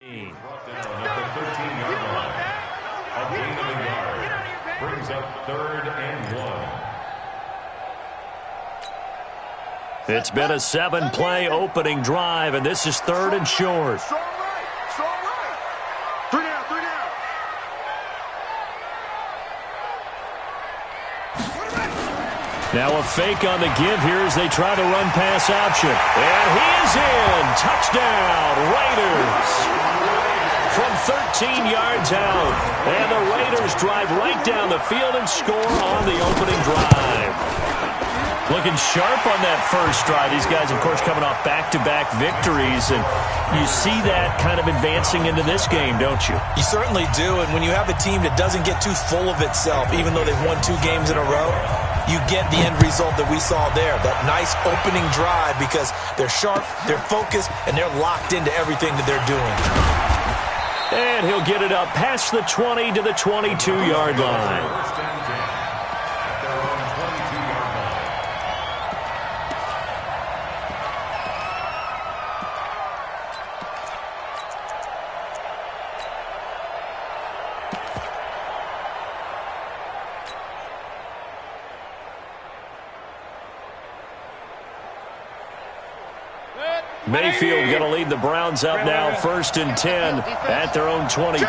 Brought down at the 13-yard line. A gain of a yard. Brings up 3rd and 1. It's been a 7-play opening drive, and this is 3rd and short. Strong right. Strong right. 3 down, 3 down. Now a fake on the give here as they try to run pass option. And he is in. Touchdown, Raiders. From 13 yards out. And the Raiders drive right down the field and score on the opening drive. Looking sharp on that first drive. These guys, of course, coming off back-to-back victories. And you see that kind of advancing into this game, don't you? You certainly do. And when you have a team that doesn't get too full of itself, even though they've won 2 games in a row, you get the end result that we saw there. That nice opening drive because they're sharp, they're focused, and they're locked into everything that they're doing. And he'll get it up past the 20 to the 22-yard line. First and 10 at their own 22-yard line. Mayfield going to lead the Browns up now, 1st and 10 at their own 22.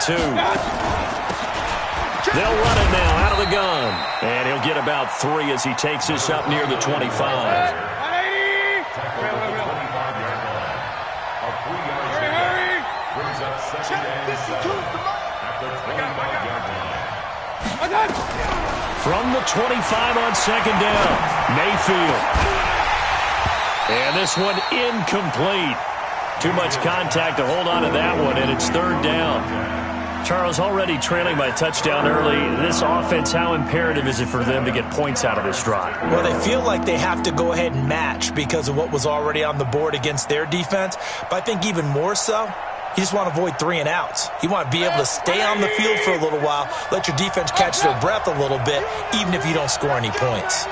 They'll run it now out of the gun. And he'll get about 3 as he takes this up near the 25. Tackled at the 25-yard line. A 3-yard pickup brings up 2nd and 7 at the 25-yard line. From the 25 on 2nd down, Mayfield. And this one incomplete. Too much contact to hold on to that one, and it's 3rd down. Charles, already trailing by a touchdown early. This offense, how imperative is it for them to get points out of this drive? Well, they feel like they have to go ahead and match because of what was already on the board against their defense. But I think even more so, you just want to avoid 3 and outs. You want to be able to stay on the field for a little while, let your defense catch their breath a little bit, even if you don't score any points.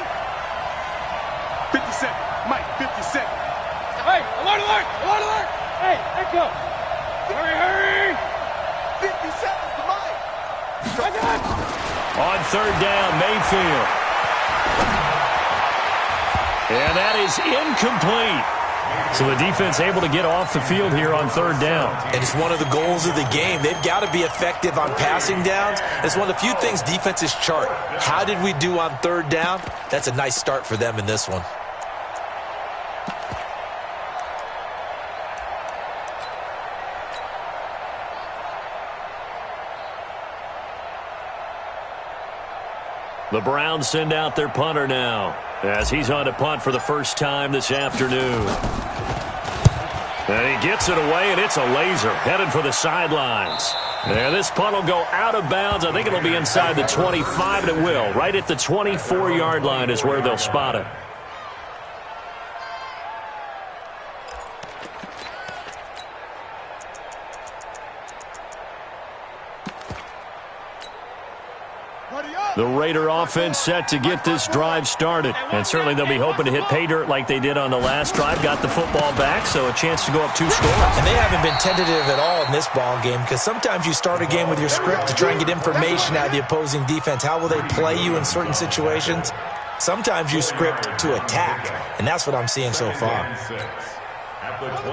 50 seconds. Mike, 50 seconds. Hey, alert, alert, alert, alert. Hey, echo. Hurry, hurry. 50 seconds to Mike. On 3rd down, Mayfield. And that is incomplete. So the defense able to get off the field here on 3rd down. And it's one of the goals of the game. They've got to be effective on passing downs. It's one of the few things defenses chart. How did we do on 3rd down? That's a nice start for them in this one. The Browns send out their punter now as he's on to punt for the first time this afternoon. And he gets it away, and it's a laser headed for the sidelines. And this punt will go out of bounds. I think it'll be inside the 25, and it will. Right at the 24-yard line is where they'll spot it. The Raider offense set to get this drive started. And certainly they'll be hoping to hit pay dirt like they did on the last drive. Got the football back, so a chance to go up 2 scores. And they haven't been tentative at all in this ball game because sometimes you start a game with your script to try and get information out of the opposing defense. How will they play you in certain situations? Sometimes you script to attack, and that's what I'm seeing so far.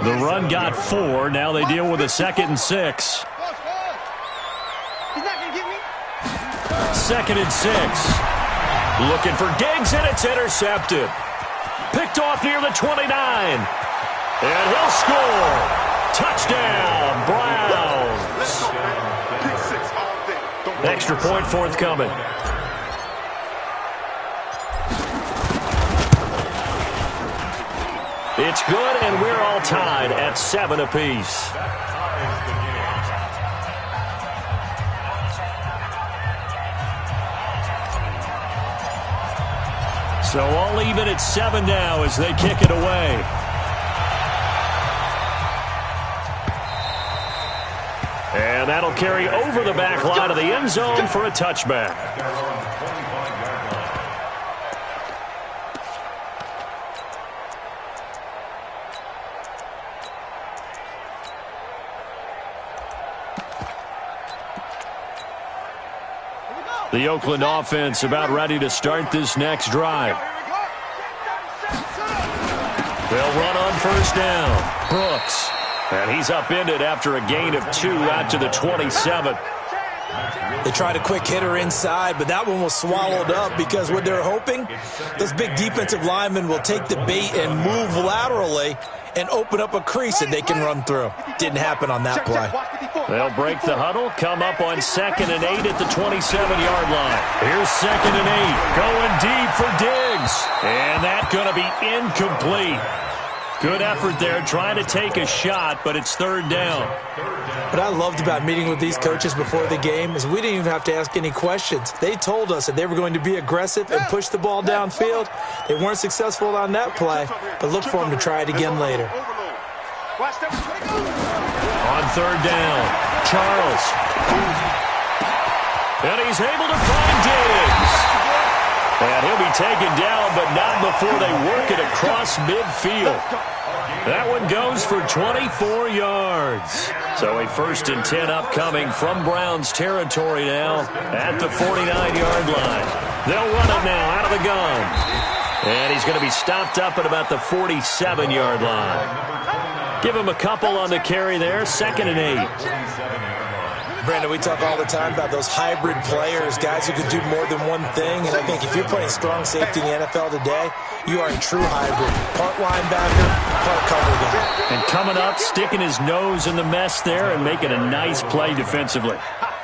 The run got 4. Now they deal with a 2nd and 6. 2nd and 6. Looking for Diggs, and it's intercepted. Picked off near the 29. And he'll score. Touchdown, Browns. Extra point forthcoming. It's good, and we're all tied at 7 apiece. So all even at 7 now as they kick it away. And that'll carry over the back line of the end zone for a touchback. The Oakland offense about ready to start this next drive. They'll run on first down. Brooks. And he's upended after a gain of 2 out to the 27. They tried a quick hitter inside, but that one was swallowed up because what they're hoping, those big defensive linemen will take the bait and move laterally and open up a crease that they can run through. Didn't happen on that play. They'll break the huddle, come up on 2nd and 8 at the 27-yard line. Here's 2nd and 8, going deep for Diggs. And that's going to be incomplete. Good effort there, trying to take a shot, but it's 3rd down. What I loved about meeting with these coaches before the game is we didn't even have to ask any questions. They told us that they were going to be aggressive and push the ball downfield. They weren't successful on that play, but look for them to try it again later. On 3rd down, Charles. And he's able to find Diggs. And he'll be taken down, but not before they work it across midfield. That one goes for 24 yards. So a 1st and 10 upcoming from Browns territory now at the 49-yard line. They'll run it now out of the gun. And he's going to be stopped up at about the 47-yard line. Give him a couple on the carry there, 2nd and 8. Brandon, we talk all the time about those hybrid players, guys who can do more than one thing. And I think if you're playing strong safety in the NFL today, you are a true hybrid. Part linebacker, part cover guy. And coming up, sticking his nose in the mess there and making a nice play defensively.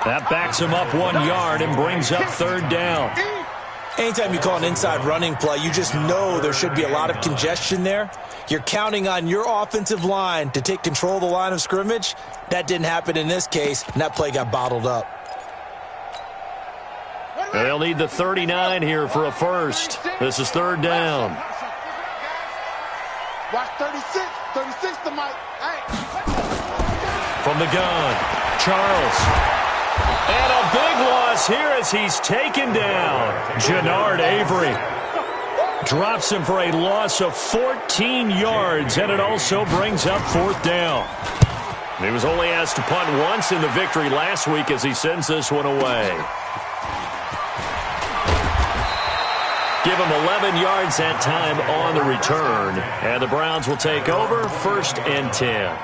That backs him up 1 yard and brings up 3rd down. Anytime you call an inside running play, you just know there should be a lot of congestion there. You're counting on your offensive line to take control of the line of scrimmage. That didn't happen in this case, and that play got bottled up. They'll need the 39 here for a 1st. This is 3rd down. Watch 36. 36 to Mike. From the gun, Charles. And a big loss here as he's taken down. Jannard Avery drops him for a loss of 14 yards, and it also brings up 4th down. He was only asked to punt once in the victory last week as he sends this one away. Give him 11 yards that time on the return, and the Browns will take over 1st and 10.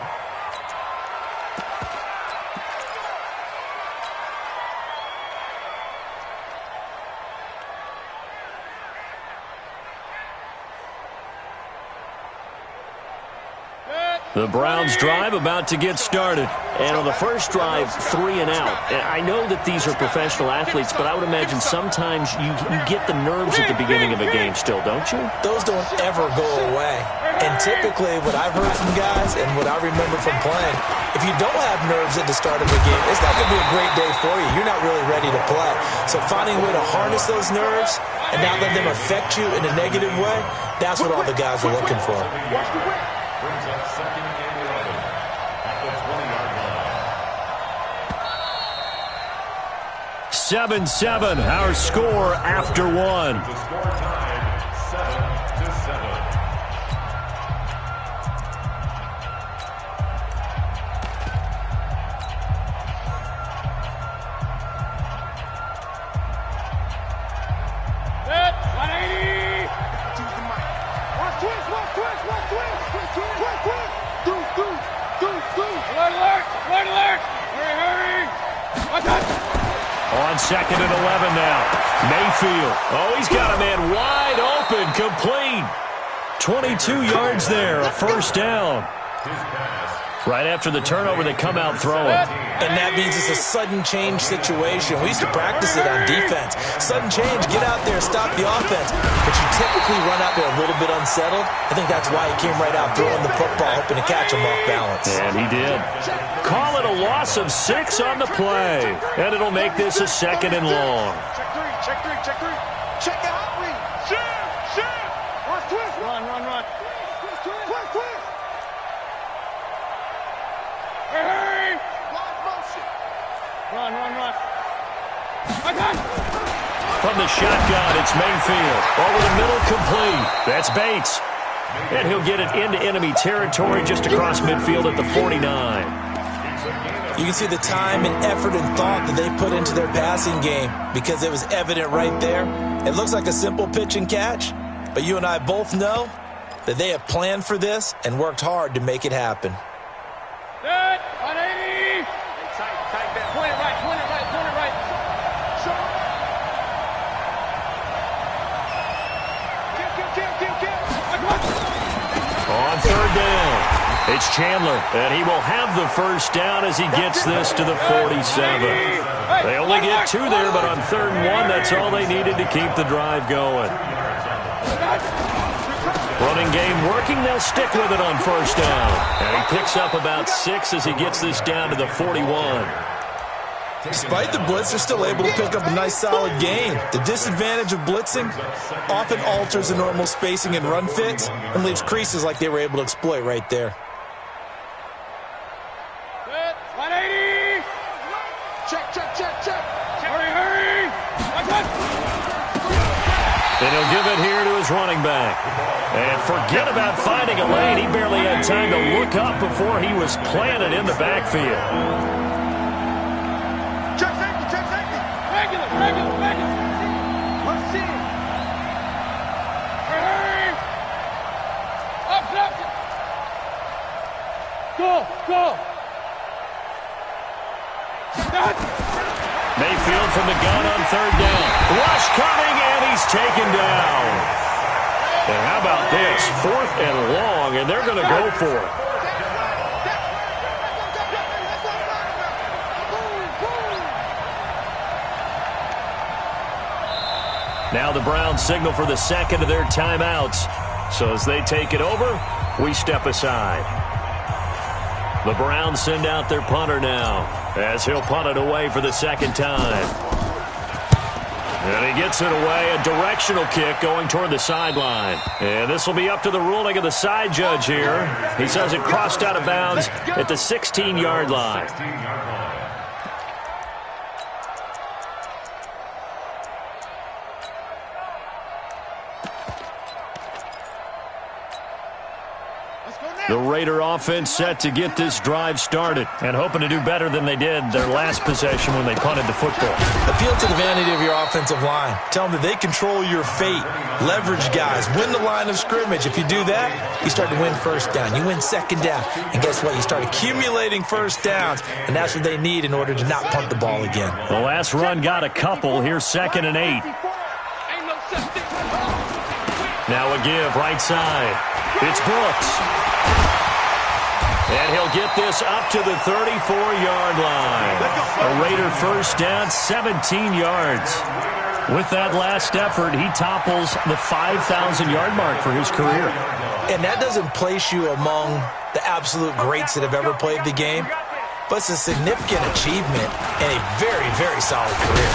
The Browns drive about to get started. And on the first drive, 3 and out. And I know that these are professional athletes, but I would imagine sometimes you get the nerves at the beginning of a game still, don't you? Those don't ever go away. And typically what I've heard from guys and what I remember from playing, if you don't have nerves at the start of the game, it's not going to be a great day for you. You're not really ready to play. So finding a way to harness those nerves and not let them affect you in a negative way, that's what all the guys are looking for. Brings up 2nd and 11 at the 20-yard line. 7-7, our score after 1. The score tied 7-7. Set, 180. Watch twist. Alert, alert. Alert, alert. Hurry. Watch out. On 2nd and 11 now. Mayfield. Oh, he's got a man wide open, complete. 22 yards there, a 1st down. Right after the turnover, they come out throwing. And that means it's a sudden change situation. We used to practice it on defense. Sudden change, get out there, stop the offense. But you typically run out there a little bit unsettled. I think that's why he came right out throwing the football, hoping to catch him off balance. And he did. Call it a loss of 6 on the play. And it'll make this a 2nd and long. Check three. Check out three. Shift. Watch twist. Run. Twist. Hurry. Live motion. Run. Watch out. From the shotgun, it's Mayfield. Over the middle, complete. That's Bates. And he'll get it into enemy territory just across midfield at the 49. You can see the time and effort and thought that they put into their passing game because it was evident right there. It looks like a simple pitch and catch, but you and I both know that they have planned for this and worked hard to make it happen. Set, 180. Tight back. Point it right, point it right, point it right. On third down, it's Chandler, and he will have the first down as he gets this to the 47. They only get 2 there, but on 3rd and 1, that's all they needed to keep the drive going. Running game working, they'll stick with it on 1st down. And he picks up about 6 as he gets this down to the 41. Despite the blitz, they're still able to pick up a nice solid gain. The disadvantage of blitzing often alters the normal spacing and run fits and leaves creases like they were able to exploit right there. Set, 180. Check. Hurry. And he'll give it here to his running back. And forget about finding a lane. He barely had time to look up before he was planted in the backfield. Regular. Let's see it. Hurry. Up. Go. Mayfield from the gun on 3rd down. Rush coming, and he's taken down. And how about this? 4th and long, and they're going to go for it. Now the Browns signal for the second of their timeouts. So as they take it over, we step aside. The Browns send out their punter now as he'll punt it away for the 2nd time. And he gets it away, a directional kick going toward the sideline. And this will be up to the ruling of the side judge here. He says it crossed out of bounds at the 16-yard line. The Raider offense set to get this drive started and hoping to do better than they did their last possession when they punted the football. Appeal to the vanity of your offensive line. Tell them that they control your fate. Leverage guys. Win the line of scrimmage. If you do that, you start to win 1st down. You win 2nd down. And guess what? You start accumulating 1st downs. And that's what they need in order to not punt the ball again. The last run got a couple. Here's 2nd and 8. Now a give right side. It's Brooks. And he'll get this up to the 34-yard line. A Raider first down, 17 yards. With that last effort, he topples the 5,000-yard mark for his career. And that doesn't place you among the absolute greats that have ever played the game, but it's a significant achievement and a very, very solid career.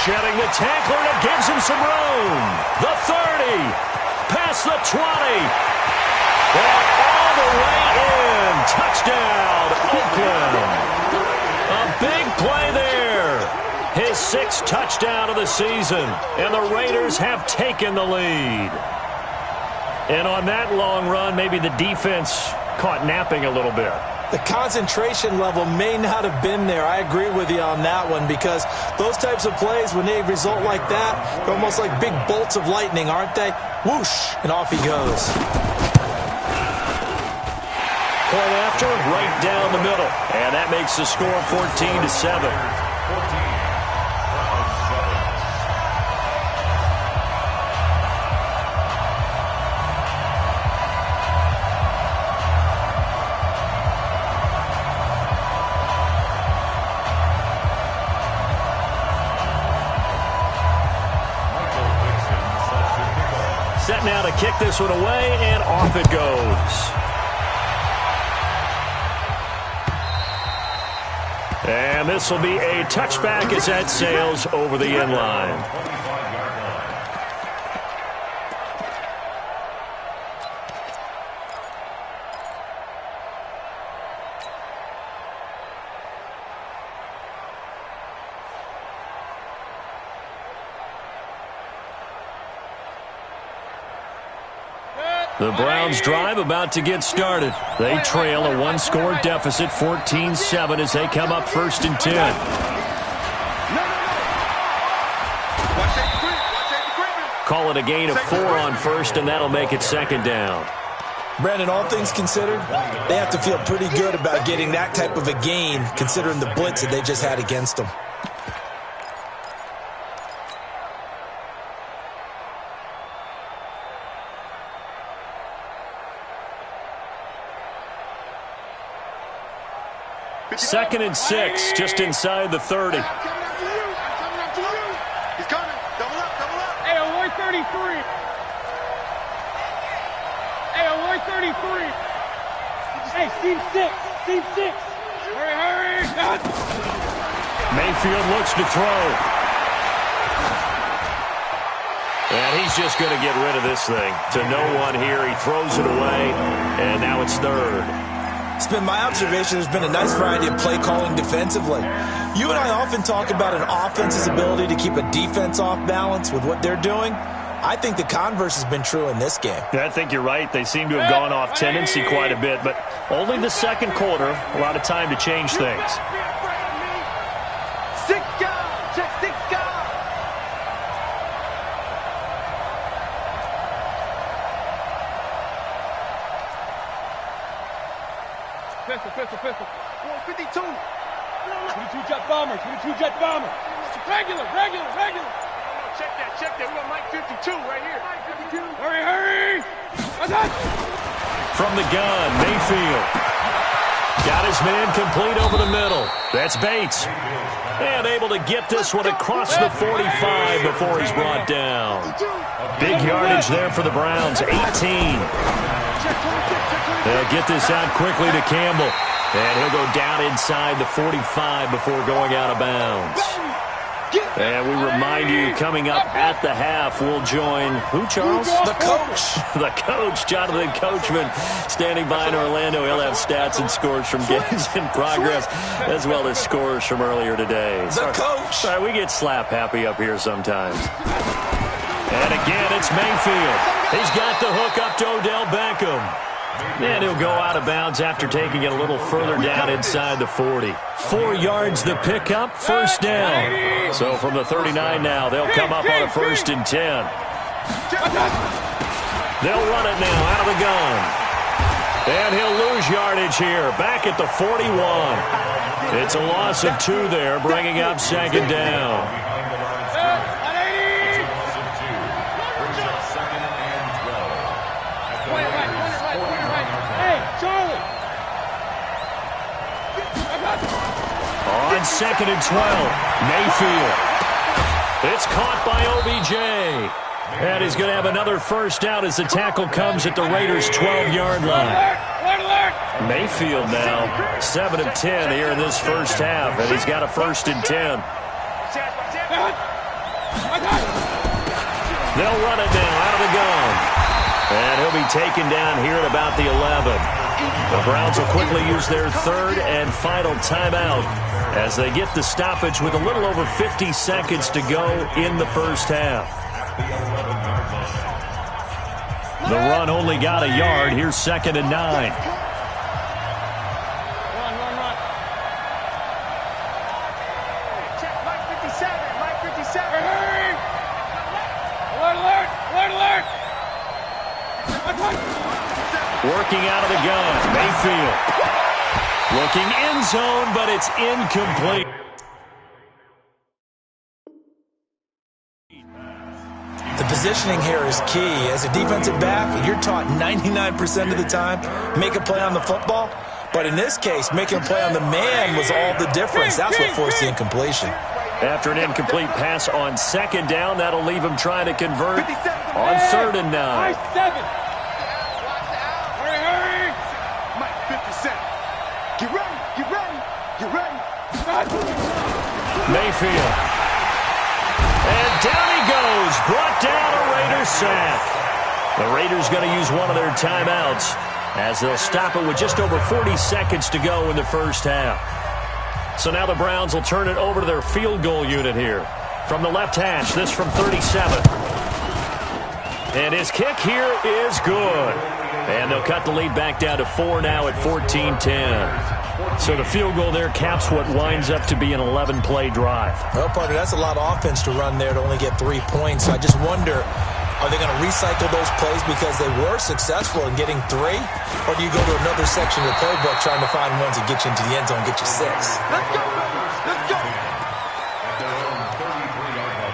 Shedding the tackler, and it gives him some room. The 30, past the 20. And all the way in. Touchdown, Oakland. A big play there. His 6th touchdown of the season. And the Raiders have taken the lead. And on that long run, maybe the defense caught napping a little bit. The concentration level may not have been there. I agree with you on that one because those types of plays, when they result like that, they're almost like big bolts of lightning, aren't they? Whoosh, and off he goes. Point after, right down the middle. And that makes the score 14-7. Set now to kick this one away, and off it goes. And this will be a touchback as that sails over the end line. The Browns drive about to get started. They trail a one-score deficit, 14-7, as they come up 1st and 10. Call it a gain of 4 on 1st, and that'll make it 2nd down. Brandon, all things considered, they have to feel pretty good about getting that type of a gain, considering the blitz that they just had against them. Second and 6, just inside the 30. He's coming. Double up, double up. Hey, avoid 33. Hey, avoid 33. Hey, seam 6. Seam 6. Hurry, hurry. Mayfield looks to throw. And he's just going to get rid of this thing. To no one here. He throws it away, and now it's 3rd. It's been my observation there's been a nice variety of play calling defensively. You and I often talk about an offense's ability to keep a defense off balance with what they're doing. I think the converse has been true in this game. Yeah, I think you're right. They seem to have gone off tendency quite a bit, but only the 2nd quarter, a lot of time to change things. 6 guard. Check 6 guard. Pistol, pistol, pistol. 152. 22 jet bomber, 22 jet bomber. Regular, regular, regular. Check that, check that. We got Mike 52 right here. Mike 52. Hurry, hurry. Attack. From the gun, Mayfield. Got his man complete over the middle. That's Bates. And able to get this one across the 45 before he's brought down. Big yardage there for the Browns, 18. They'll get this out quickly to Campbell. And he'll go down inside the 45 before going out of bounds. And we remind you, coming up at the half, we'll join, who, Charles? The coach. The coach, Jonathan Coachman, standing by in Orlando. He'll have stats and scores from games in progress, as well as scores from earlier today. The coach. Sorry, we get slap happy up here sometimes. And again, it's Mayfield. He's got the hook up to Odell Beckham. And he'll go out of bounds after taking it a little further down inside the 40. 4 yards the pickup, 1st down. So from the 39 now, they'll come up on a 1st and 10. They'll run it now out of the gun. And he'll lose yardage here, back at the 41. It's a loss of 2 there, bringing up 2nd down. On 2nd and 12, Mayfield. It's caught by OBJ. And he's going to have another 1st down as the tackle comes at the Raiders' 12-yard line. Mayfield now, 7 of 10 here in this 1st half, and he's got a 1st and 10. They'll run it now out of the gun. And he'll be taken down here at about the 11. The Browns will quickly use their 3rd and final timeout as they get the stoppage with a little over 50 seconds to go in the 1st half. The run only got a yard. Here's 2nd and 9. Run, run, run. Check Mike 57. Mike 57. Hurry! Alert, alert, alert, alert! Attack! Working out of the gun, Mayfield. Looking end zone, but it's incomplete. The positioning here is key. As a defensive back, you're taught 99% of the time, make a play on the football. But in this case, making a play on the man was all the difference. That's what forced the incompletion. After an incomplete pass on 2nd down, that'll leave him trying to convert on 3rd and 9. 7. Hurry, hurry! Mike 57. Get ready, get ready, get ready. Mayfield. And down he goes. Brought down a Raiders sack. The Raiders going to use one of their timeouts as they'll stop it with just over 40 seconds to go in the 1st half. So now the Browns will turn it over to their field goal unit here. From the left hash, this from 37. And his kick here is good. And they'll cut the lead back down to 4 now at 14-10. So the field goal there caps what winds up to be an 11-play drive. Well, partner, that's a lot of offense to run there to only get 3 points. I just wonder, are they going to recycle those plays because they were successful in getting 3? Or do you go to another section of the playbook trying to find ones that get you into the end zone and get you 6? Let's go, let's go. At their own 33-yard line.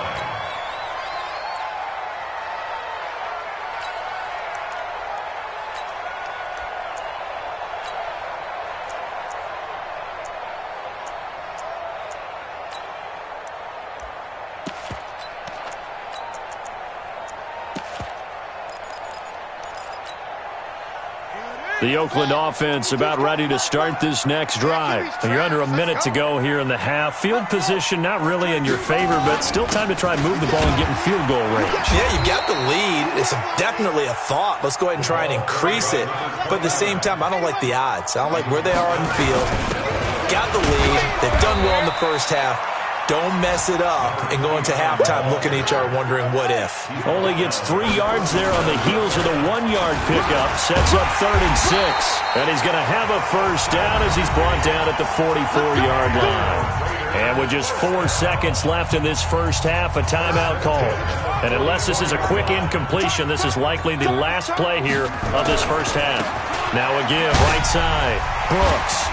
The Oakland offense about ready to start this next drive. You're under a minute to go here in the half. Field position not really in your favor, but still time to try and move the ball and get in field goal range. Yeah, you got the lead. It's definitely a thought. Let's go ahead and try and increase it. But at the same time, I don't like the odds. I don't like where they are on the field. Got the lead. They've done well in the first half. Don't mess it up and go into halftime looking at each other wondering what if. Only gets 3 yards there on the heels of the 1-yard pickup. Sets up 3rd and 6. And he's going to have a first down as he's brought down at the 44-yard line. And with just 4 seconds left in this first half, a timeout call. And unless this is a quick incompletion, this is likely the last play here of this first half. Now a give, right side. Brooks.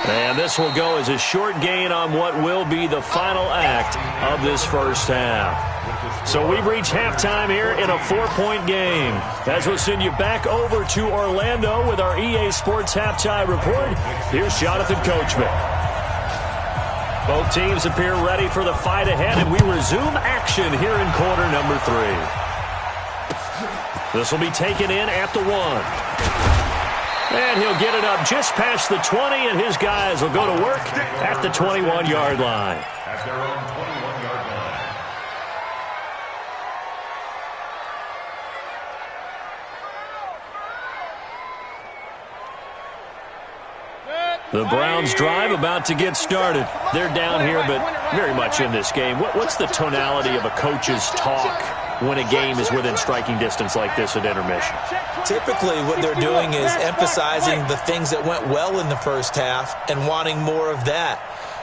And this will go as a short gain on what will be the final act of this first half. So we've reached halftime here in a 4-point game. As we'll send you back over to Orlando with our EA Sports Halftime Report, here's Jonathan Coachman. Both teams appear ready for the fight ahead, and we resume action here in quarter number 3. This will be taken in at the 1. And he'll get it up just past the 20, and his guys will go to work at the 21-yard line. At their own 21-yard line. The Browns drive about to get started. They're down here, but very much in this game. What's the tonality of a coach's talk when a game is within striking distance like this at intermission? Typically, what they're doing is emphasizing the things that went well in the first half and wanting more of that.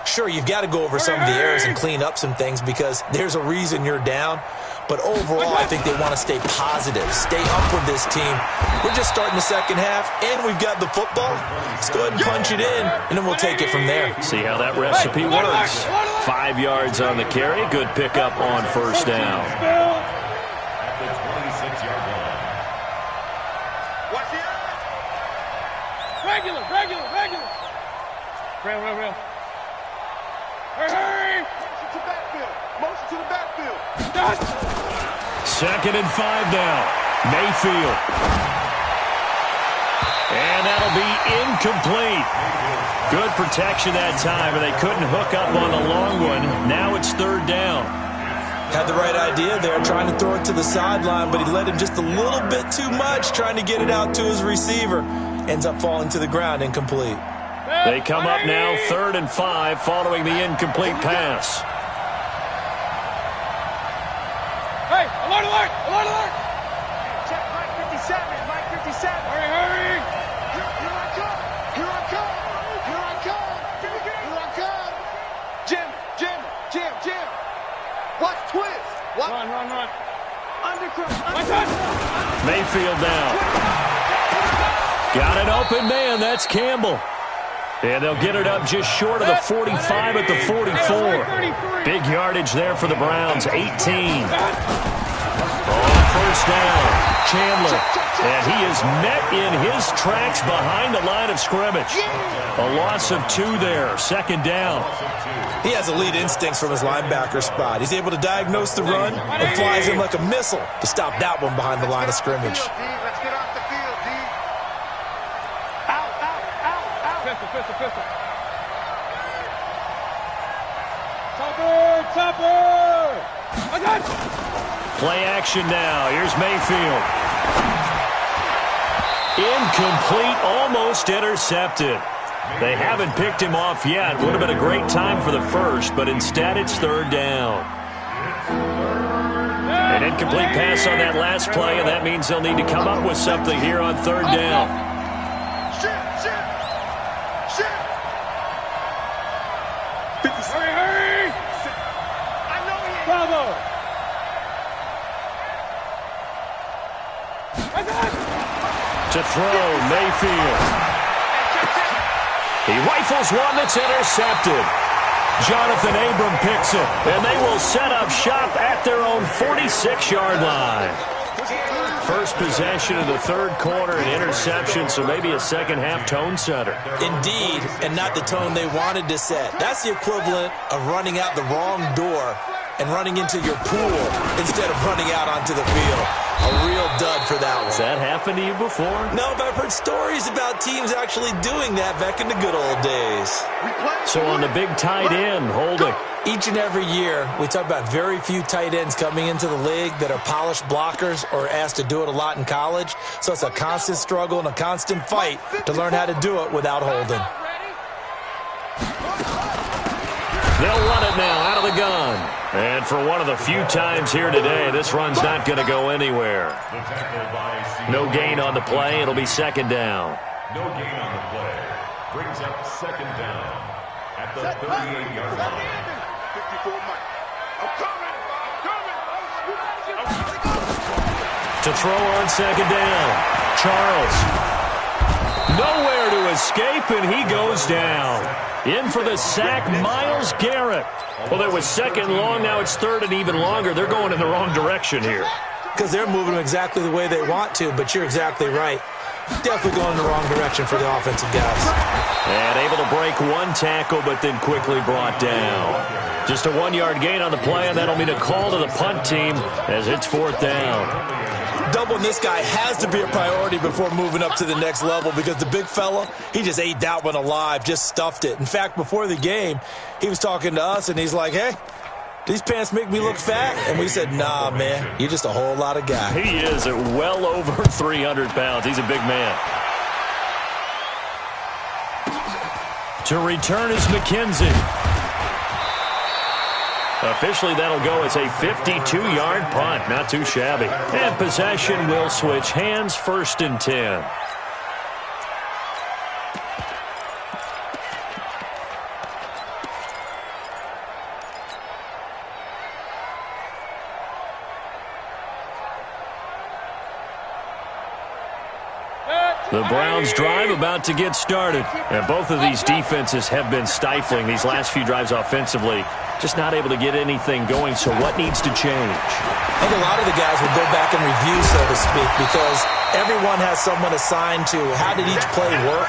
Sure, you've got to go over some of the errors and clean up some things because there's a reason you're down. But overall, I think they want to stay positive, stay up with this team. We're just starting the second half, and we've got the football. Let's go ahead and punch it in, and then we'll take it from there. See how that recipe works. 5 yards on the carry. Good pickup on first down. At the 26-yard line. Watch it. Regular. Real. Hurry. Motion to backfield. Motion to the backfield. Done. 2nd and 5 now. Mayfield. And that'll be incomplete. Good protection that time, and they couldn't hook up on the long one. Now it's 3rd down. Had the right idea there, trying to throw it to the sideline, but he let him just a little bit too much, trying to get it out to his receiver. Ends up falling to the ground, incomplete. They come up now 3rd and 5 following the incomplete pass. Hey, alert! Check Mike 57. Mike 57. Hurry! Here I come. Jim. Watch twist. What? Run. Undercut. Mayfield down. Got an open man. That's Campbell. And they'll get it up just short of the 45 at the 44. Big yardage there for the Browns, 18. On first down, Chandler. And he is met in his tracks behind the line of scrimmage. A loss of 2 there, 2nd down. He has elite instincts from his linebacker spot. He's able to diagnose the run and flies in like a missile to stop that one behind the line of scrimmage. Let's get off the field, D. Out. Pistol. Topper! I got it! Play action now. Here's Mayfield. Incomplete, almost intercepted. They haven't picked him off yet. Would have been a great time for the first, but instead it's 3rd down. An incomplete pass on that last play, and that means they'll need to come up with something here on third down. Hurry! Bravo! To throw, Mayfield. He rifles one that's intercepted. Jonathan Abram picks it, and they will set up shop at their own 46-yard line. First possession of the third quarter, an interception, so maybe a second-half tone setter. Indeed, and not the tone they wanted to set. That's the equivalent of running out the wrong door and running into your pool instead of running out onto the field. A real dud for that one. Has that happened to you before? No, but I've heard stories about teams actually doing that back in the good old days. So on the big tight end, holding. Each and every year, we talk about very few tight ends coming into the league that are polished blockers or asked to do it a lot in college. So it's a constant struggle and a constant fight to learn how to do it without holding. They'll run it now out of the gun. And for one of the few times here today, this run's not going to go anywhere. No gain on the play. It'll be second down. No gain on the play. Brings up second down at the 38-yard line. 54 Mike. I'm coming. To throw on second down. Charles. Nowhere to escape, and he goes down. In for the sack, Myles Garrett. Well, it was second long. Now it's third and even longer. They're going in the wrong direction here. Because they're moving them exactly the way they want to, but you're exactly right. Definitely going in the wrong direction for the offensive guys. And able to break one tackle, but then quickly brought down. Just a 1-yard gain on the play, and that'll mean a call to the punt team as it's fourth down. Doubling this guy has to be a priority before moving up to the next level because the big fella, he just ate that one alive, just stuffed it. In fact, before the game, he was talking to us, and he's like, hey, these pants make me look fat. And we said, nah, man, you're just a whole lot of guy. He is at well over 300 pounds. He's a big man. To return is McKenzie. Officially, that'll go as a 52-yard punt. Not too shabby. And possession will switch hands, first and 10. The Browns drive about to get started. And both of these defenses have been stifling these last few drives offensively. Just not able to get anything going, so what needs to change? I think a lot of the guys will go back and review, so to speak, because everyone has someone assigned to how did each play work.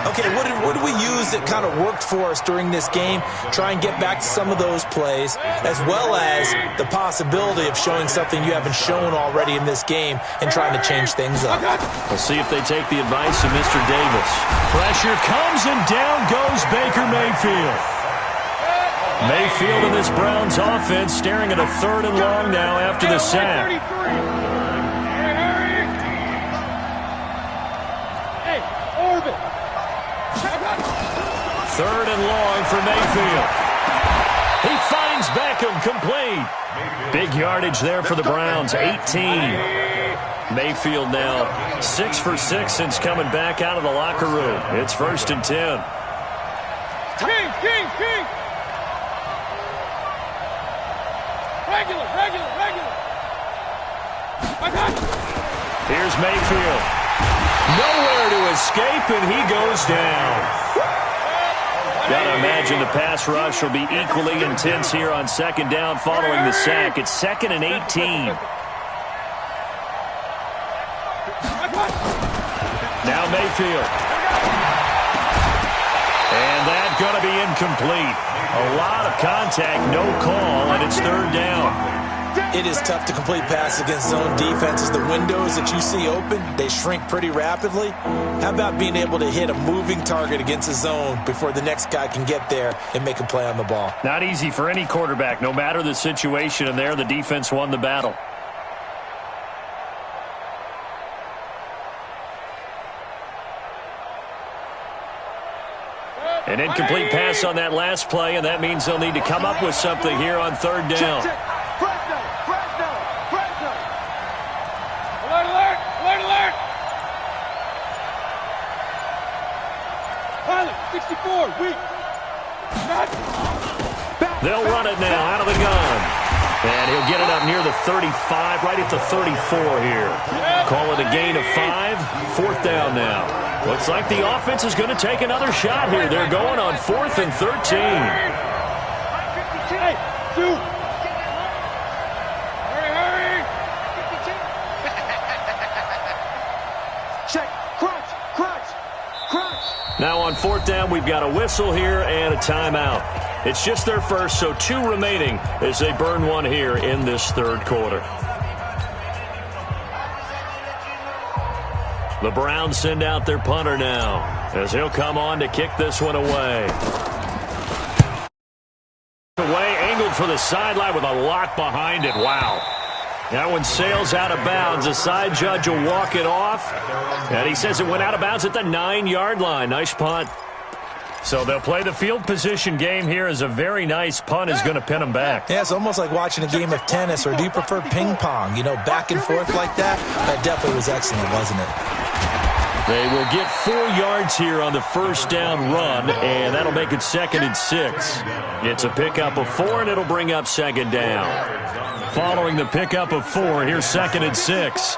Okay, what did we use that kind of worked for us during this game? Try and get back to some of those plays, as well as the possibility of showing something you haven't shown already in this game and trying to change things up. We'll see if they take the advice of Mr. Davis. Pressure comes, and down goes Baker Mayfield. Mayfield in this Browns offense staring at a third and long now after the sack. Hey, Orbit. Third and long for Mayfield. He finds Beckham complete. Big yardage there for the Browns, 18. Mayfield now 6 for 6 since coming back out of the locker room. It's first and 10. King. Regular. Here's Mayfield. Nowhere to escape, and he goes down. Gotta imagine the pass rush will be equally intense here on second down following the sack. It's second and 18. Now Mayfield. And that's going to be incomplete. A lot of contact, no call, and it's third down. It is tough to complete passes against zone defenses. The windows that you see open, they shrink pretty rapidly. How about being able to hit a moving target against a zone before the next guy can get there and make a play on the ball? Not easy for any quarterback, no matter the situation, and there the defense won the battle. An incomplete pass on that last play, and that means they'll need to come up with something here on third down. They'll run it now out of the gun. And he'll get it up near the 35, right at the 34 here. Call it a gain of 5. 4th down now. Looks like the offense is going to take another shot here. They're going on 4th and 13. Hey, 2. Hurry. Check. Crunch. Now on 4th down, we've got a whistle here and a timeout. It's just their first, so 2 remaining as they burn one here in this 3rd quarter. The Browns send out their punter now as he'll come on to kick this one away. Away, angled for the sideline with a lot behind it. Wow. That one sails out of bounds. The side judge will walk it off. And he says it went out of bounds at the 9-yard line. Nice punt. So they'll play the field position game here as a very nice punt is going to pin them back. Yeah, it's almost like watching a game of tennis, or do you prefer ping pong? You know, back and forth like that? That definitely was excellent, wasn't it? They will get 4 yards here on the 1st down run, and that'll make it 2nd and 6. It's a pickup of 4, and it'll bring up 2nd down. Following the pickup of 4, here's 2nd and 6.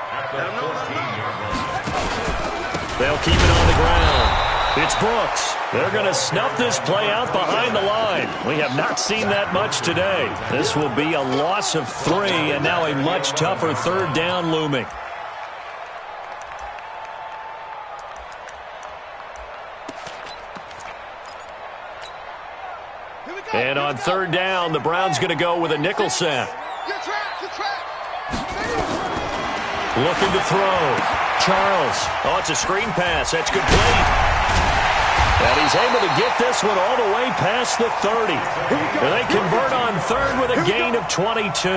They'll keep it on the ground. It's Brooks. They're going to snuff this play out behind the line. We have not seen that much today. This will be a loss of 3, and now a much tougher 3rd down looming. And on 3rd down, the Browns going to go with a nickel set. Looking to throw. Charles. Oh, it's a screen pass. That's complete. And he's able to get this one all the way past the 30. And they convert on 3rd with a gain of 22.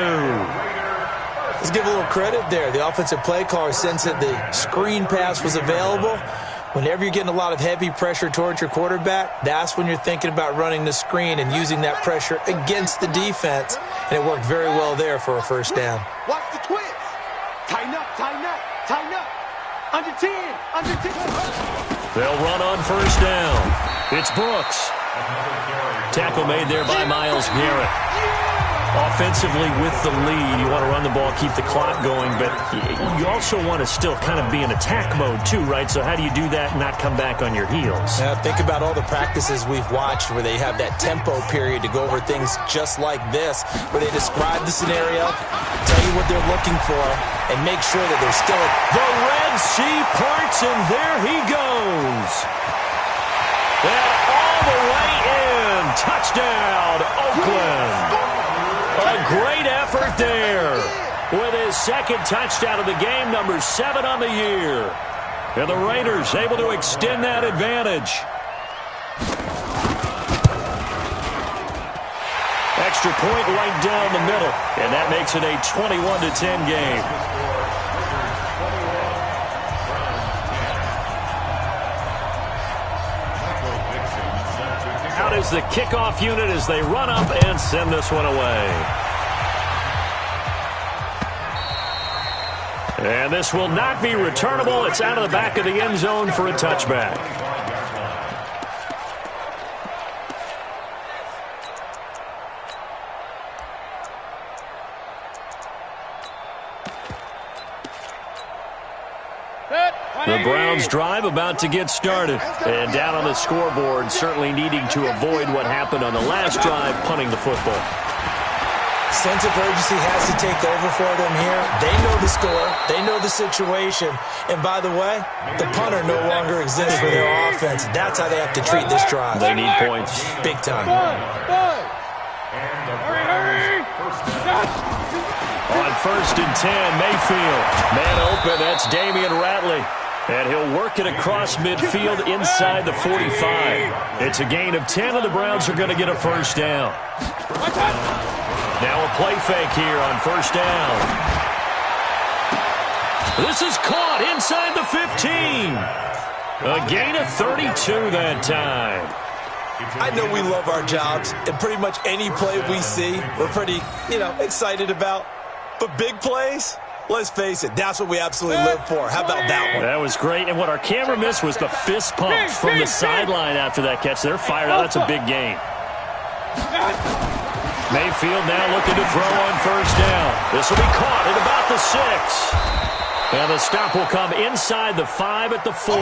Let's give a little credit there. The offensive play caller sensed that the screen pass was available. Whenever you're getting a lot of heavy pressure towards your quarterback, that's when you're thinking about running the screen and using that pressure against the defense. And it worked very well there for a 1st down. Watch the twist. Tighten up. Under 10. They'll run on 1st down. It's Brooks. Tackle made there by Myles Garrett. Offensively with the lead, you want to run the ball, keep the clock going, but you also want to still kind of be in attack mode too, right? So how do you do that and not come back on your heels? Yeah, think about all the practices we've watched where they have that tempo period to go over things just like this, where they describe the scenario, tell you what they're looking for, and make sure that they're still at the Red Sea parts, and there he goes. And all the way in. Touchdown, Oakland. A great effort there with his 2nd touchdown of the game, number 7 on the year. And the Raiders able to extend that advantage. Extra point right down the middle, and that makes it a 21-10 game. Out is the kickoff unit as they run up and send this one away. And this will not be returnable. It's out of the back of the end zone for a touchback. The Browns drive about to get started. And down on the scoreboard, certainly needing to avoid what happened on the last drive, punting the football. Sense of urgency has to take over for them here. They know the score. They know the situation. And by the way, the punter no longer exists for their offense. That's how they have to treat this drive. They need points. Big time. Hurry. On 1st and 10, Mayfield. Man open, that's Damian Ratley. And he'll work it across midfield inside the 45. It's a gain of 10, and the Browns are going to get a 1st down. Now a play fake here on 1st down. This is caught inside the 15. A gain of 32 that time. I know we love our jobs, and pretty much any play we see, we're pretty, excited about. But big plays, let's face it, that's what we absolutely live for. How about that one? That was great, and what our camera missed was the fist pumps from the sideline after that catch. They're fired out. That's a big gain. Mayfield now looking to throw on first down. This will be caught at about the 6. And the stop will come inside the 5 at the 4.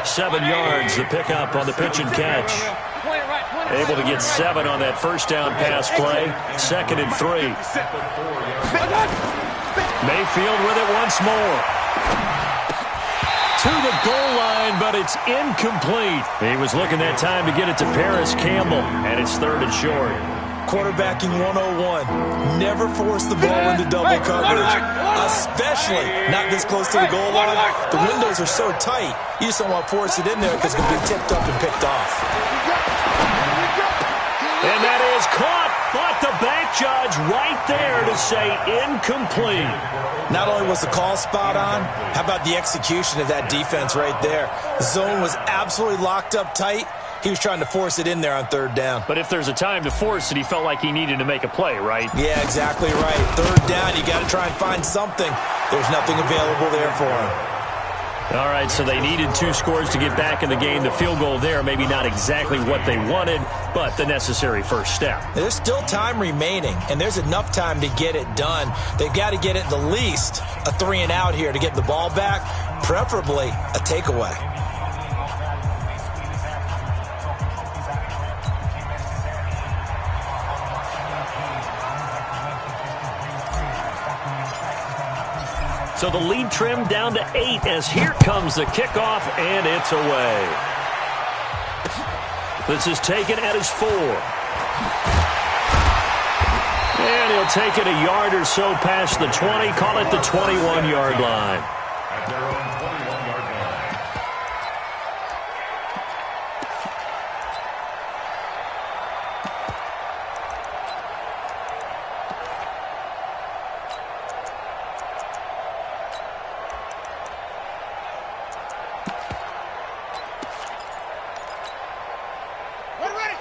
7 yards, the pickup on the pitch and catch. Able to get 7 on that first down pass play. 2nd and 3. Mayfield with it once more. To the goal line, but it's incomplete. He was looking that time to get it to Paris Campbell, and it's 3rd and short. Quarterbacking 101. Never force the ball into double coverage, especially not this close to the goal line. The windows are so tight, you just don't want to force it in there because it's going to be tipped up and picked off. And that is caught, but the back judge right there to say incomplete. Not only was the call spot on, how about the execution of that defense right there? The zone was absolutely locked up tight. He was trying to force it in there on 3rd down. But if there's a time to force it, he felt like he needed to make a play, right? Yeah, exactly right. 3rd down, you got to try and find something. There's nothing available there for him. All right, so they needed 2 scores to get back in the game. The field goal there, maybe not exactly what they wanted, but the necessary first step. There's still time remaining, and there's enough time to get it done. They've got to get it the least a 3 and out here to get the ball back, preferably a takeaway. So the lead trimmed down to 8 as here comes the kickoff, and it's away. This is taken at his 4. And he'll take it a yard or so past the 20, call it the 21-yard line. At their own 21-yard line.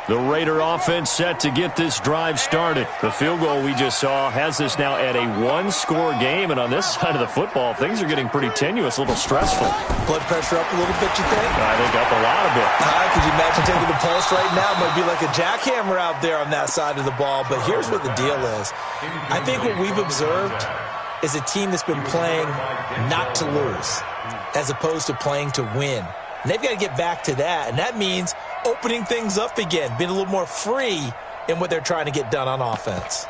The Raider offense set to get this drive started. The field goal we just saw has this now at a 1-score game, and on this side of the football, things are getting pretty tenuous, a little stressful. Blood pressure up a little bit, you think? I think up a lot of it. Could you imagine taking the pulse right now? It might be like a jackhammer out there on that side of the ball, but here's what the deal is. I think what we've observed is a team that's been playing not to lose as opposed to playing to win. And they've got to get back to that, and that means opening things up again, being a little more free in what they're trying to get done on offense.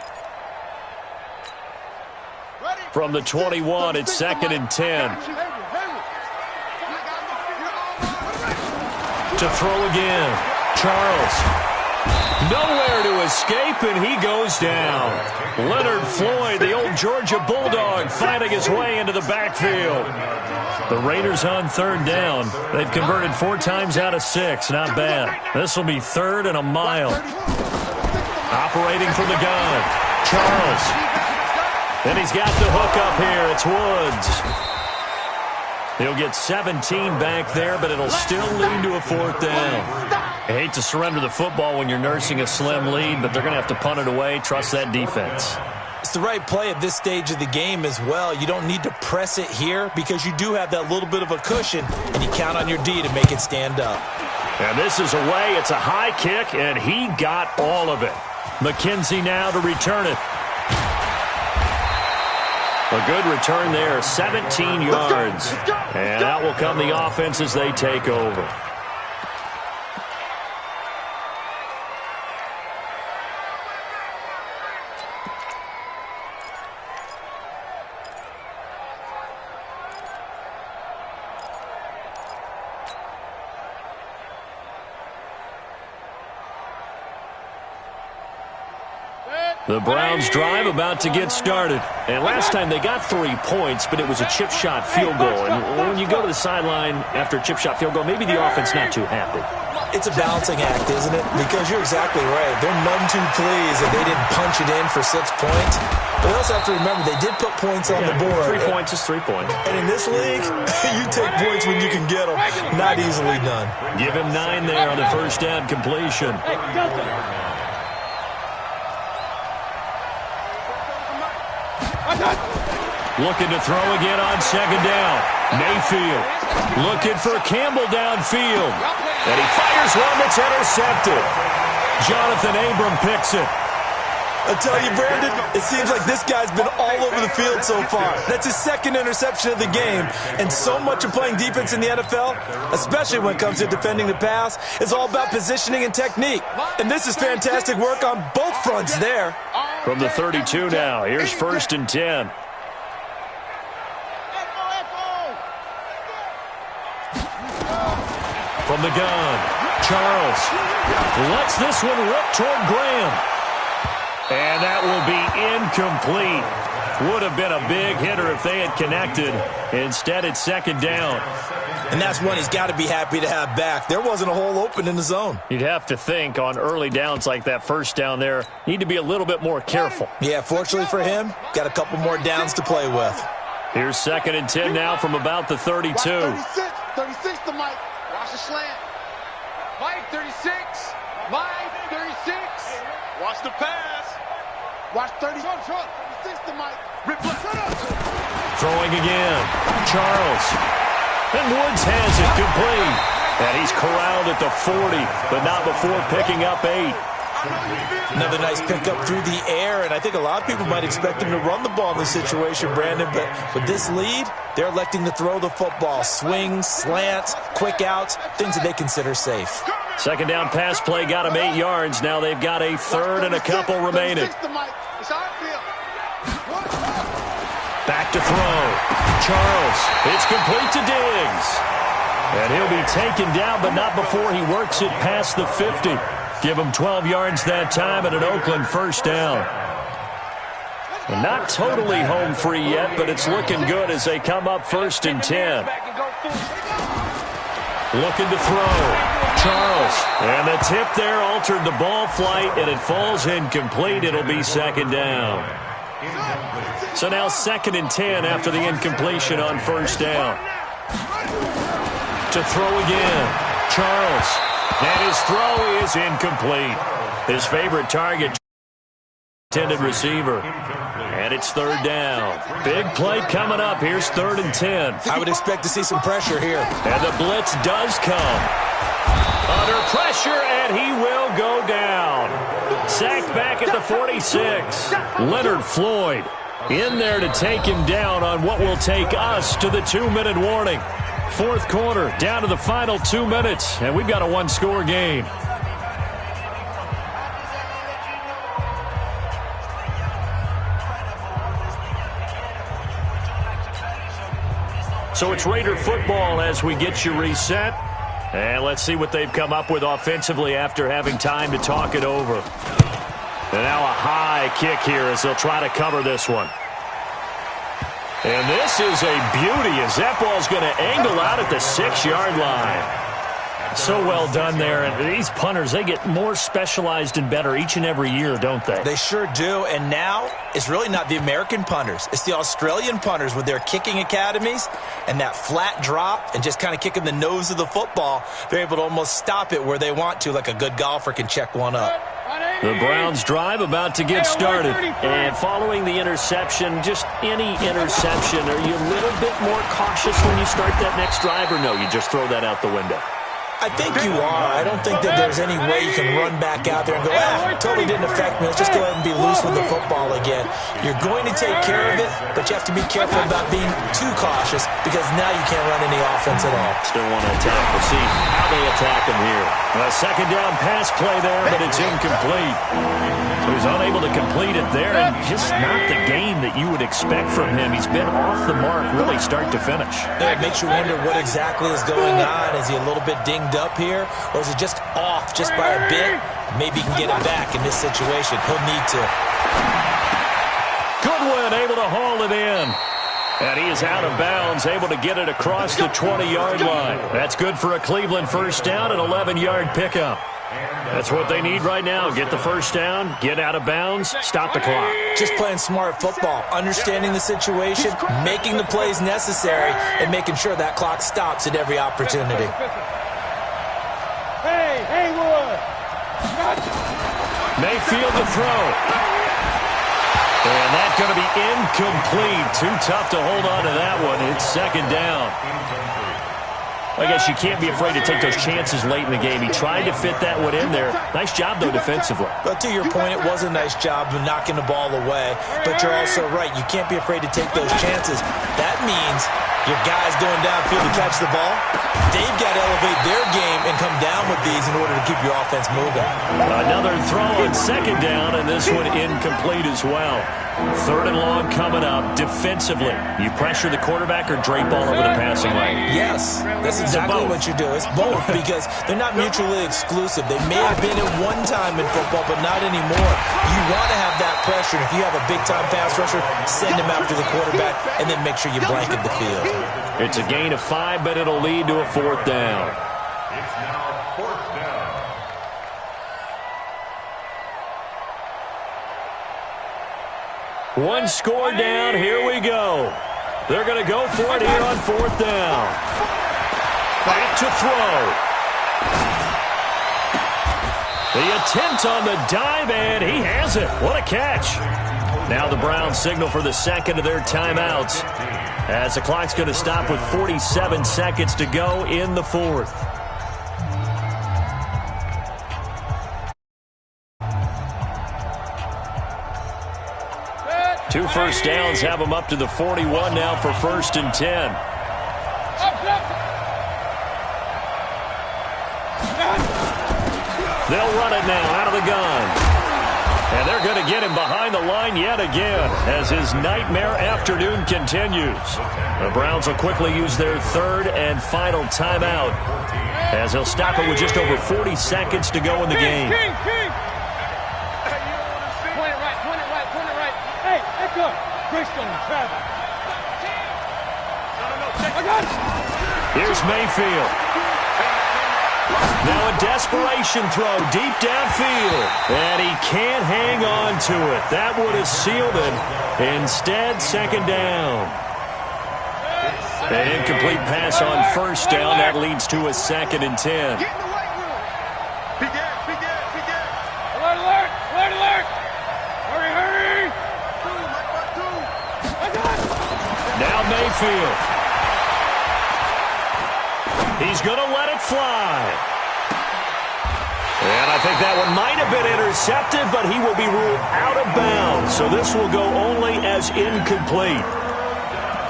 From the 21, it's 2nd and 10. To throw again. Charles. Nowhere to escape, and he goes down. Leonard Floyd, the old Georgia Bulldog, fighting his way into the backfield. The Raiders on 3rd down. They've converted 4 times out of 6. Not bad. This will be 3rd and a mile. Operating from the gun. Charles. Then he's got the hook up here. It's Woods. He'll get 17 back there, but it'll still lead to a 4th down. I hate to surrender the football when you're nursing a slim lead, but they're going to have to punt it away. Trust that defense. It's the right play at this stage of the game as well. You don't need to press it here because you do have that little bit of a cushion, and you count on your D to make it stand up. And this is away. It's a high kick, and he got all of it. McKenzie now to return it. A good return there, 17 yards. And out will come the offense as they take over. The Browns drive about to get started. And last time they got 3 points, but it was a chip shot field goal. And when you go to the sideline after a chip shot field goal, maybe the offense not too happy. It's a balancing act, isn't it? Because you're exactly right. They're none too pleased that they didn't punch it in for 6 points. But we also have to remember they did put points on the board. 3 points is 3 points. And in this league, you take points when you can get them. Not easily done. Give him 9 there on the first down completion. Looking to throw again on 2nd down. Mayfield looking for Campbell downfield. And he fires one that's intercepted. Jonathan Abram picks it. I tell you, Brandon, it seems like this guy's been all over the field so far. That's his second interception of the game. And so much of playing defense in the NFL, especially when it comes to defending the pass, is all about positioning and technique. And this is fantastic work on both fronts there. From the 32 now, here's 1st and 10. From the gun, Charles lets this one rip toward Graham. And that will be incomplete. Would have been a big hitter if they had connected. Instead, it's 2nd down. And that's one he's got to be happy to have back. There wasn't a hole open in the zone. You'd have to think on early downs like that 1st down there, need to be a little bit more careful. Yeah, fortunately for him, got a couple more downs to play with. Here's 2nd and 10 now from about the 32. 36 to Mike. Watch the slant. Mike, 36. Mike, 36. Watch the pass. Watch 36 to Mike. Rip left. Throwing again. Charles. And Woods has it complete. And he's corralled at the 40, but not before picking up 8. Another nice pickup through the air, and I think a lot of people might expect him to run the ball in this situation, Brandon, but with this lead, they're electing to throw the football. Swings, slants, quick outs, things that they consider safe. 2nd down pass play got him 8 yards. Now they've got a 3rd and a couple remaining. Back to throw. Charles, it's complete to Diggs. And he'll be taken down, but not before he works it past the 50. Give him 12 yards that time and an Oakland 1st down. And not totally home free yet, but it's looking good as they come up 1st and 10. Looking to throw. Charles. And the tip there altered the ball flight, and it falls incomplete. It'll be 2nd down. So now 2nd and 10 after the incompletion on 1st down. To throw again. Charles. And his throw is incomplete. His favorite target, intended receiver. And it's 3rd down. Big play coming up. Here's 3rd and 10. I would expect to see some pressure here. And the blitz does come. Under pressure, and he will go down. Sacked back at the 46. Leonard Floyd in there to take him down on what will take us to the 2-minute warning. 4th quarter, down to the final 2 minutes, and we've got a 1-score game. So it's Raider football as we get you reset. And let's see what they've come up with offensively after having time to talk it over. And now a high kick here as they'll try to cover this one. And this is a beauty as that ball's going to angle out at the 6-yard line. So well done there. And these punters, they get more specialized and better each and every year, don't they? They sure do. And now it's really not the American punters. It's the Australian punters with their kicking academies and that flat drop and just kind of kicking the nose of the football. They're able to almost stop it where they want to, like a good golfer can check one up. The Browns drive about to get started. And following the interception, just any interception, are you a little bit more cautious when you start that next drive, or no, you just throw that out the window? I think you are. I don't think that there's any way you can run back out there and go, totally didn't affect me. Let's just go ahead and be loose with the football again. You're going to take care of it, but you have to be careful about being too cautious because now you can't run any offense at all. Still want to attack. We'll see how they attack him here. A 2nd down pass play there, but it's incomplete. So he's unable to complete it there, and just not the game that you would expect from him. He's been off the mark really start to finish. Yeah, it makes you wonder what exactly is going on. Is he a little bit dinged up here, or is it just off just by a bit? Maybe he can get it back in this situation. He'll need to. Goodwin able to haul it in. And he is out of bounds, able to get it across the 20-yard line. That's good for a Cleveland 1st down, an 11-yard pickup. That's what they need right now. Get the 1st down, get out of bounds, stop the clock. Just playing smart football, understanding the situation, making the plays necessary, and making sure that clock stops at every opportunity. Hey, Wood. Mayfield to throw. And that's going to be incomplete. Too tough to hold on to that one. It's 2nd down. I guess you can't be afraid to take those chances late in the game. He tried to fit that one in there. Nice job, though, defensively. But to your point, it was a nice job of knocking the ball away. But you're also right. You can't be afraid to take those chances. That means your guys going downfield to catch the ball, they've got to elevate their game and come down with these in order to keep your offense moving. Another throw on second down, and this one incomplete as well. Third and long coming up. Defensively, you pressure the quarterback or drape all over the passing lane? Yes, that's exactly what you do. It's both because they're not mutually exclusive. They may have been at one time in football, but not anymore. You want to have that pressure. If you have a big-time pass rusher, send him after the quarterback, and then make sure you blanket the field. It's a gain of 5, but it'll lead to a fourth down. It's now fourth down. One score down. Here we go. They're going to go for it here on fourth down. Back to throw. The attempt on the dive, and he has it. What a catch. Now the Browns signal for the second of their timeouts, as the clock's going to stop with 47 seconds to go in the fourth. Two first downs have them up to the 41 now for 1st and 10. They'll run it now out of the gun. And they're going to get him behind the line yet again as his nightmare afternoon continues. The Browns will quickly use their third and final timeout as they'll stop it with just over 40 seconds to go in the game. Here's Mayfield. Now a desperation throw deep downfield. And he can't hang on to it. That would have sealed it. Instead, second down. An incomplete pass on first down. That leads to a 2nd and 10. Alert, alert, alert! Hurry, hurry! Now Mayfield. He's going to let it fly. And I think that one might have been intercepted, but he will be ruled out of bounds. So this will go only as incomplete.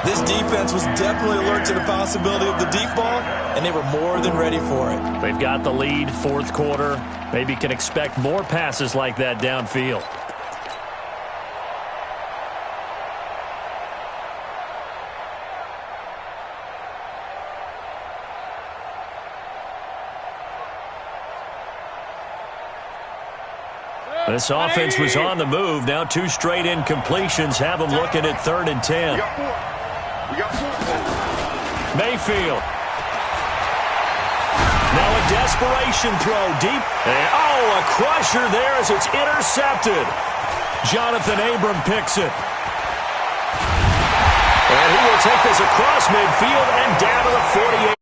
This defense was definitely alert to the possibility of the deep ball, and they were more than ready for it. They've got the lead, fourth quarter. Maybe can expect more passes like that downfield. This offense was on the move. Now 2 straight incompletions have them looking at 3rd and 10. Mayfield. Now a desperation throw deep. And, a crusher there as it's intercepted. Jonathan Abram picks it. And he will take this across midfield and down to the 48.